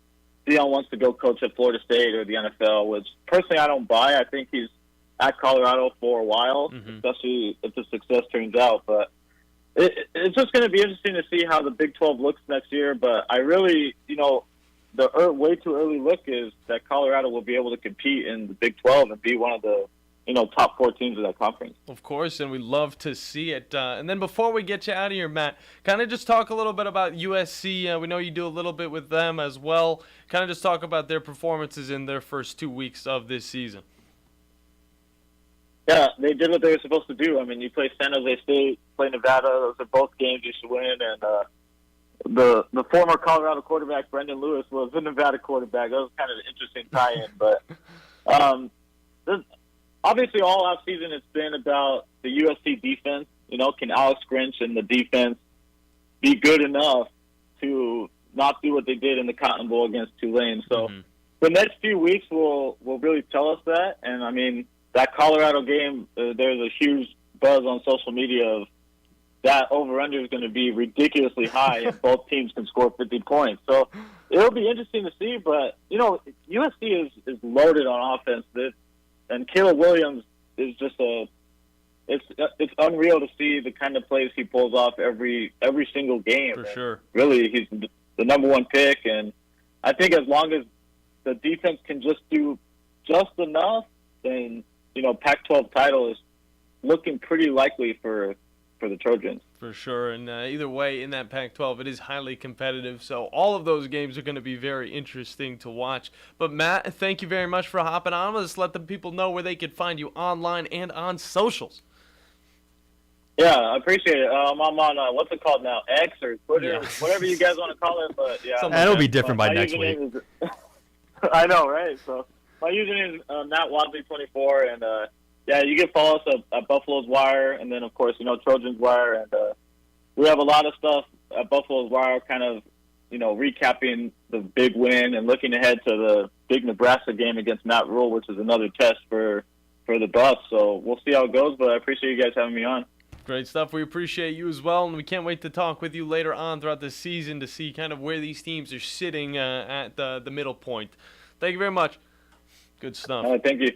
Deion wants to go coach at Florida State or the NFL, which personally I don't buy. I think he's at Colorado for a while, especially if the success turns out. But it's just going to be interesting to see how the Big 12 looks next year. But I really, the way too early look is that Colorado will be able to compete in the Big 12 and be one of the top 4 teams of that conference. Of course, and we love to see it. And then before we get you out of here, Matt, kind of just talk a little bit about USC. We know you do a little bit with them as well. Kind of just talk about their performances in their first 2 weeks of this season. Yeah, they did what they were supposed to do. I mean, you play San Jose State, play Nevada. Those are both games you should win. And the former Colorado quarterback, Brendan Lewis, was a Nevada quarterback. That was kind of an interesting tie-in. But obviously, all offseason it's been about the USC defense. Can Alex Grinch and the defense be good enough to not do what they did in the Cotton Bowl against Tulane? So the next few weeks will really tell us that. And, I mean, that Colorado game, there's a huge buzz on social media of that over-under is going to be ridiculously high if both teams can score 50 points. So it'll be interesting to see. But, USC is loaded on offense. And Caleb Williams is just it's unreal to see the kind of plays he pulls off every single game. For sure. Really, he's the number 1 pick. And I think as long as the defense can just do just enough, then Pac-12 title is looking pretty likely for the Trojans. For sure, and either way, in that Pac-12, it is highly competitive, so all of those games are going to be very interesting to watch. But Matt, thank you very much for hopping on. Let's let the people know where they could find you online and on socials. Yeah, I appreciate it. I'm on, what's it called now, X or Twitter, whatever you guys want to call it. But yeah, that'll be different by next week. I know, right? So my username is MattWadley24, and you can follow us at Buffalo's Wire, and then, of course, Trojans Wire. And we have a lot of stuff at Buffalo's Wire kind of, recapping the big win and looking ahead to the big Nebraska game against Matt Rule, which is another test for the Buffs. So we'll see how it goes, but I appreciate you guys having me on. Great stuff. We appreciate you as well, and we can't wait to talk with you later on throughout the season to see kind of where these teams are sitting at the middle point. Thank you very much. Good stuff. Thank you.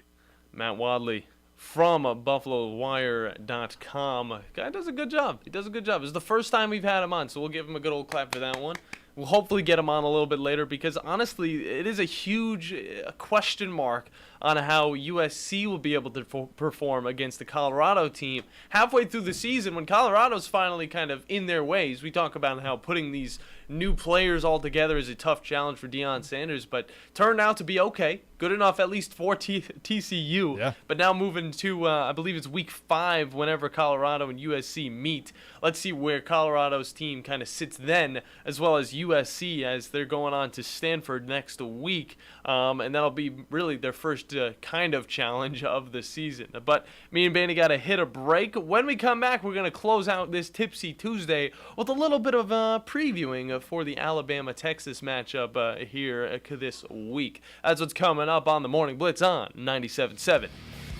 Matt Wadley from BuffaloWire.com. Guy does a good job. He does a good job. It's the first time we've had him on, so we'll give him a good old clap for that one. We'll hopefully get him on a little bit later because, honestly, it is a huge question mark on how USC will be able to perform against the Colorado team halfway through the season when Colorado's finally kind of in their ways. We talk about how putting these new players all together is a tough challenge for Deion Sanders, but turned out to be okay. Good enough at least for TCU. Yeah. But now moving to, I believe it's week 5 whenever Colorado and USC meet. Let's see where Colorado's team kind of sits then, as well as USC as they're going on to Stanford next week. And that'll be really their first kind of challenge of the season. But me and Bandy got to hit a break. When we come back, we're going to close out this Tipsy Tuesday with a little bit of previewing for the Alabama-Texas matchup here this week. That's what's coming up on the Morning Blitz on 97.7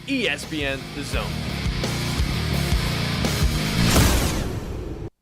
ESPN The Zone.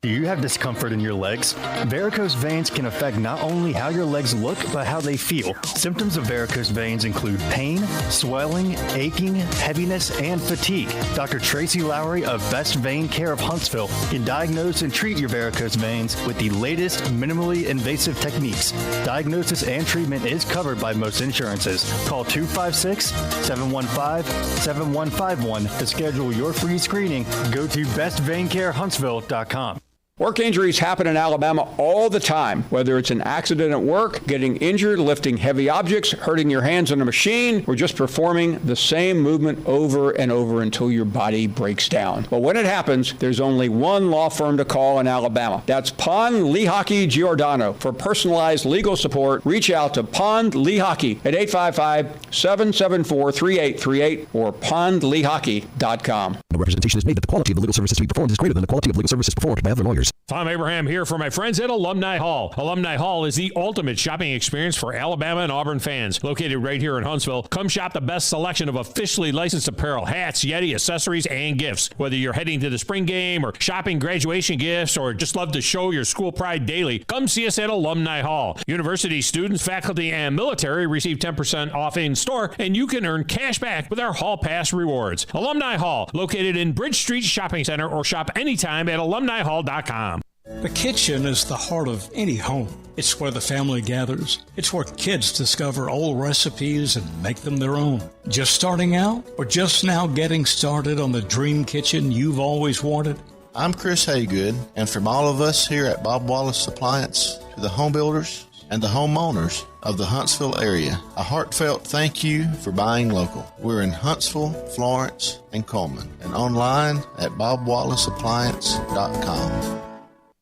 Do you have discomfort in your legs? Varicose veins can affect not only how your legs look, but how they feel. Symptoms of varicose veins include pain, swelling, aching, heaviness, and fatigue. Dr. Tracy Lowery of Best Vein Care of Huntsville can diagnose and treat your varicose veins with the latest minimally invasive techniques. Diagnosis and treatment is covered by most insurances. Call 256-715-7151 to schedule your free screening. Go to bestveincarehuntsville.com. Work injuries happen in Alabama all the time, whether it's an accident at work, getting injured, lifting heavy objects, hurting your hands on a machine, or just performing the same movement over and over until your body breaks down. But when it happens, there's only one law firm to call in Alabama. That's Pond, Lehocky, Giordano. For personalized legal support, reach out to Pond Lehocky at 855-774-3838 or pondlehocky.com. No representation is made that the quality of the legal services to be performed is greater than the quality of legal services performed by other lawyers. Tom Abraham here for my friends at Alumni Hall. Alumni Hall is the ultimate shopping experience for Alabama and Auburn fans. Located right here in Huntsville, come shop the best selection of officially licensed apparel, hats, Yeti, accessories, and gifts. Whether you're heading to the spring game or shopping graduation gifts or just love to show your school pride daily, come see us at Alumni Hall. University students, faculty, and military receive 10% off in store, and you can earn cash back with our Hall Pass rewards. Alumni Hall, located in Bridge Street Shopping Center, or shop anytime at alumnihall.com. The kitchen is the heart of any home. It's where the family gathers. It's where kids discover old recipes and make them their own. Just starting out or just now getting started on the dream kitchen you've always wanted? I'm Chris Haygood, and from all of us here at Bob Wallace Appliance to the home builders and the homeowners of the Huntsville area, a heartfelt thank you for buying local. We're in Huntsville, Florence, and Coleman, and online at bobwallaceappliance.com.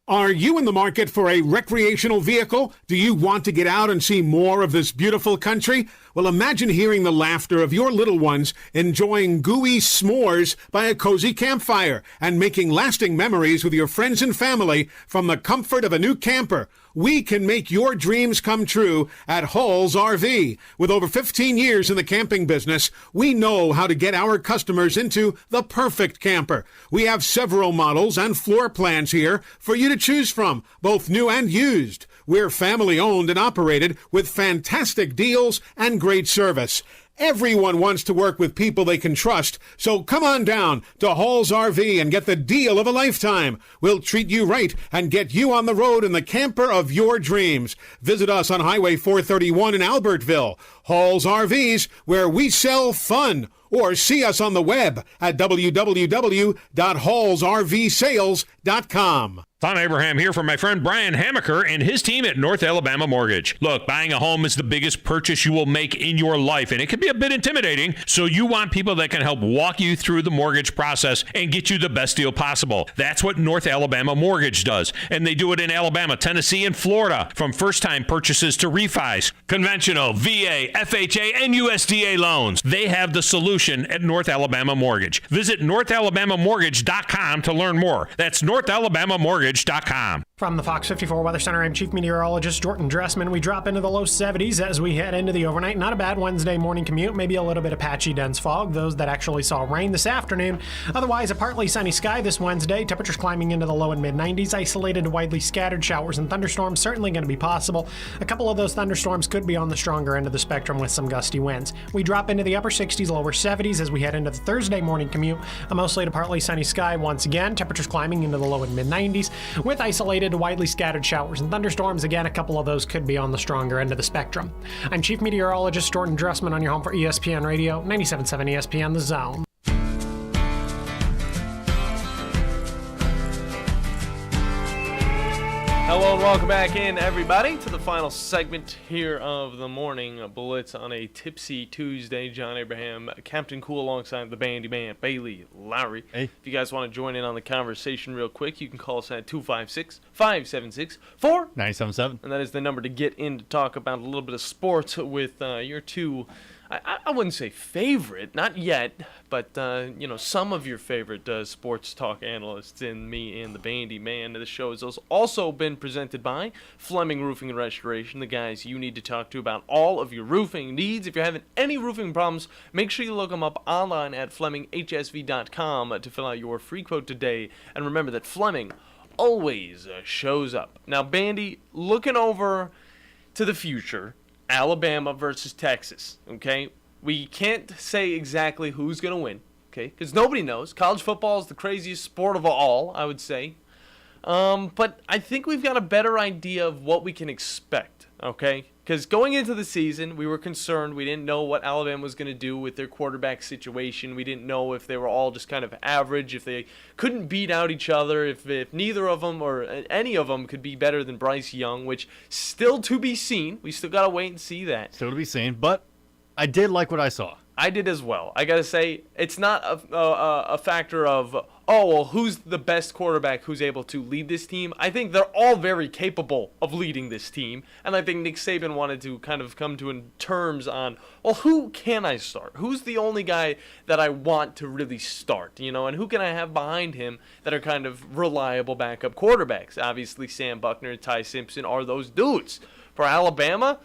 Are you in the market for a recreational vehicle? Do you want to get out and see more of this beautiful country? Well, imagine hearing the laughter of your little ones enjoying gooey s'mores by a cozy campfire and making lasting memories with your friends and family from the comfort of a new camper. We can make your dreams come true at Hall's RV. With over 15 years in the camping business, we know how to get our customers into the perfect camper. We have several models and floor plans here for you to choose from, both new and used. We're family owned and operated with fantastic deals and great service. Everyone wants to work with people they can trust, so come on down to Hall's RV and get the deal of a lifetime. We'll treat you right and get you on the road in the camper of your dreams. Visit us on Highway 431 in Albertville. Hall's RVs, where we sell fun. Or see us on the web at www.hallsrvsales.com. Tom Abraham here for my friend Brian Hamaker and his team at North Alabama Mortgage. Look, buying a home is the biggest purchase you will make in your life, and it can be a bit intimidating, so you want people that can help walk you through the mortgage process and get you the best deal possible. That's what North Alabama Mortgage does, and they do it in Alabama, Tennessee, and Florida, from first-time purchases to refis, conventional, VA, FHA, and USDA loans. They have the solution at North Alabama Mortgage. Visit NorthAlabamaMortgage.com to learn more. That's NorthAlabamaMortgage.com. From the Fox 54 Weather Center, I'm Chief Meteorologist Jordan Dressman. We drop into the low 70s as we head into the overnight. Not a bad Wednesday morning commute, maybe a little bit of patchy dense fog, those that actually saw rain this afternoon. Otherwise, a partly sunny sky this Wednesday. Temperatures climbing into the low and mid-90s. Isolated to widely scattered showers and thunderstorms certainly going to be possible. A couple of those thunderstorms could be on the stronger end of the spectrum with some gusty winds. We drop into the upper 60s, lower 70s as we head into the Thursday morning commute. A mostly to partly sunny sky once again. Temperatures climbing into the low and mid-90s with isolated to widely scattered showers and thunderstorms. Again, a couple of those could be on the stronger end of the spectrum. I'm Chief Meteorologist Jordan Dressman on your home for ESPN Radio, 97.7 ESPN The Zone. Hello and welcome back in, everybody, to the final segment here of the morning Blitz on a tipsy Tuesday. John Abraham, Captain Cool, alongside the Bandiman, Bailey, Lowery. Hey. If you guys want to join in on the conversation real quick, you can call us at 256-576-4977. And that is the number to get in to talk about a little bit of sports with your two, I wouldn't say favorite, not yet, but, some of your favorite sports talk analysts in me and the Bandiman. The show has also been presented by Fleming Roofing and Restoration, the guys you need to talk to about all of your roofing needs. If you're having any roofing problems, make sure you look them up online at FlemingHSV.com to fill out your free quote today. And remember that Fleming always shows up. Now, Bandy, looking over to the future, Alabama versus Texas, okay? We can't say exactly who's going to win, okay? Because nobody knows. College football is the craziest sport of all, I would say. But I think we've got a better idea of what we can expect, okay? Because going into the season, we were concerned. We didn't know what Alabama was going to do with their quarterback situation. We didn't know if they were all just kind of average, if they couldn't beat out each other, if neither of them or any of them could be better than Bryce Young, which still to be seen. We still got to wait and see that. Still to be seen, but I did like what I saw. I did as well. I got to say, it's not a factor of, oh, well, who's the best quarterback who's able to lead this team? I think they're all very capable of leading this team. And I think Nick Saban wanted to kind of come to terms on, well, who can I start? Who's the only guy that I want to really start? And who can I have behind him that are kind of reliable backup quarterbacks? Obviously, Sam Buckner and Ty Simpson are those dudes. For Alabama,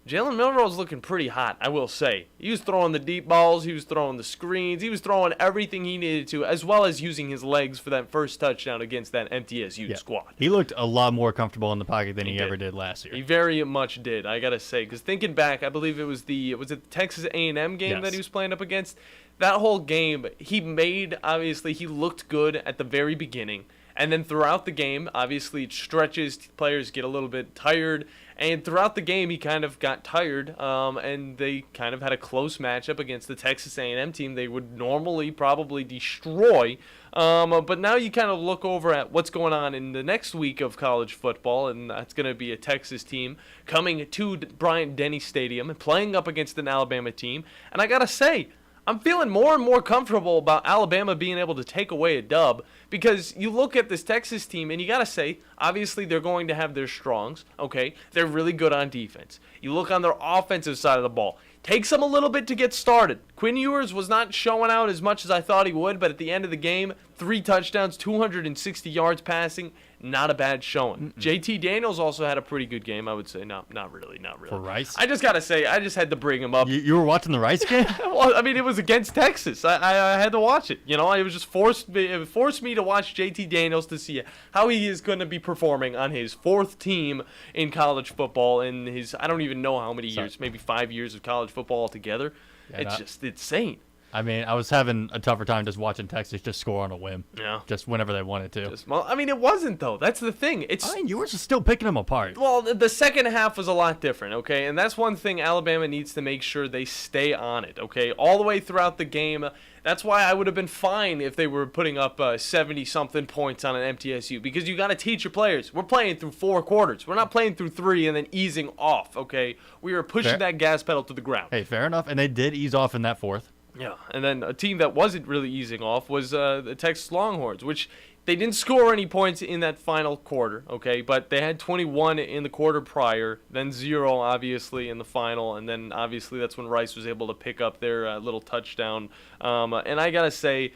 Jalen Milroe's looking pretty hot, I will say. He was throwing the deep balls, he was throwing the screens, he was throwing everything he needed to, as well as using his legs for that first touchdown against that MTSU squad. He looked a lot more comfortable in the pocket than he ever did last year. He very much did, I gotta say. Because thinking back, I believe it was the Texas A&M game that he was playing up against? That whole game, he looked good at the very beginning. And then throughout the game, obviously it stretches, players get a little bit tired. And throughout the game, he kind of got tired, and they kind of had a close matchup against the Texas A&M team they would normally probably destroy. But now you kind of look over at what's going on in the next week of college football, and that's going to be a Texas team coming to Bryant-Denny Stadium and playing up against an Alabama team. And I got to say, I'm feeling more and more comfortable about Alabama being able to take away a dub, because you look at this Texas team and you got to say, obviously they're going to have their strongs, okay? They're really good on defense. You look on their offensive side of the ball. Takes them a little bit to get started. Quinn Ewers was not showing out as much as I thought he would, but at the end of the game, 3 touchdowns, 260 yards passing, not a bad showing. JT Daniels also had a pretty good game, I would say. Not really. For Rice? I just got to say, I just had to bring him up. You were watching the Rice game? Well, I mean, it was against Texas. I had to watch it. It was just forced me to watch JT Daniels to see how he is going to be performing on his 4th team in college football in his, I don't even know how many years, maybe 5 years of college football altogether. It's just insane. I mean, I was having a tougher time just watching Texas just score on a whim. Yeah. Just whenever they wanted to. It wasn't, though. That's the thing. You were just still picking them apart. Well, the second half was a lot different, okay? And that's one thing Alabama needs to make sure they stay on it, okay? All the way throughout the game. That's why I would have been fine if they were putting up 70-something points on an MTSU, because you got to teach your players. We're playing through 4 quarters. We're not playing through 3 and then easing off, okay? We are pushing that gas pedal to the ground. Hey, fair enough. And they did ease off in that 4th. Yeah, and then a team that wasn't really easing off was the Texas Longhorns, which they didn't score any points in that final quarter, okay? But they had 21 in the quarter prior, then 0, obviously, in the final, and then, obviously, that's when Rice was able to pick up their little touchdown. And I got to say,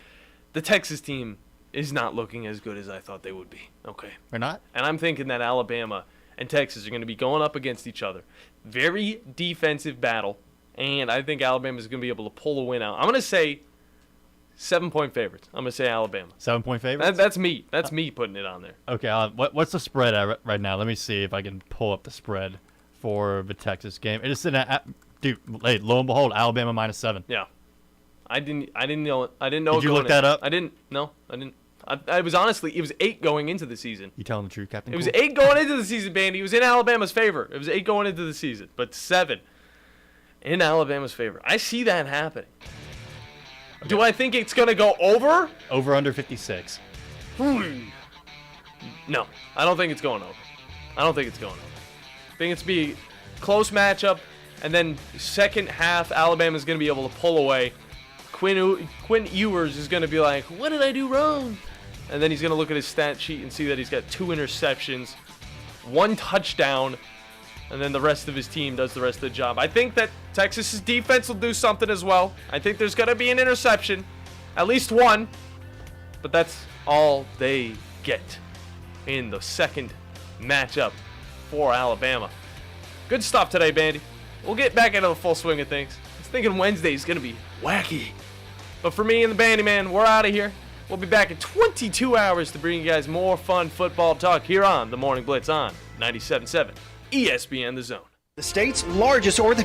the Texas team is not looking as good as I thought they would be, okay? They're not? And I'm thinking that Alabama and Texas are going to be going up against each other. Very defensive battle. And I think Alabama is going to be able to pull a win out. I'm going to say 7-point favorites. I'm going to say Alabama. 7-point favorites? That's me. That's me putting it on there. Okay, what's the spread at right now? Let me see if I can pull up the spread for the Texas game. It is sitting at, dude, hey, lo and behold, Alabama -7. Yeah. I didn't know. Did you look that up? I didn't. No, I didn't. It was 8 going into the season. You telling the truth, Captain? It was 8 going into the season, Bandy. It was in Alabama's favor. It was 8 going into the season, but 7 in Alabama's favor. I see that happening. Okay. Do I think it's going to go over? Over under 56. No, I don't think it's going over. I think it's be a close matchup, and then second half, Alabama's going to be able to pull away. Quinn Ewers is going to be like, what did I do wrong? And then he's going to look at his stat sheet and see that he's got 2 interceptions, 1 touchdown, and then the rest of his team does the rest of the job. I think that Texas's defense will do something as well. I think there's going to be an interception, at least 1, but that's all they get in the second matchup for Alabama. Good stuff today, Bandy. We'll get back into the full swing of things. I was thinking Wednesday is going to be wacky. But for me and the Bandyman, we're out of here. We'll be back in 22 hours to bring you guys more fun football talk here on the Morning Blitz on 97.7 ESPN The Zone. The state's largest orthopedic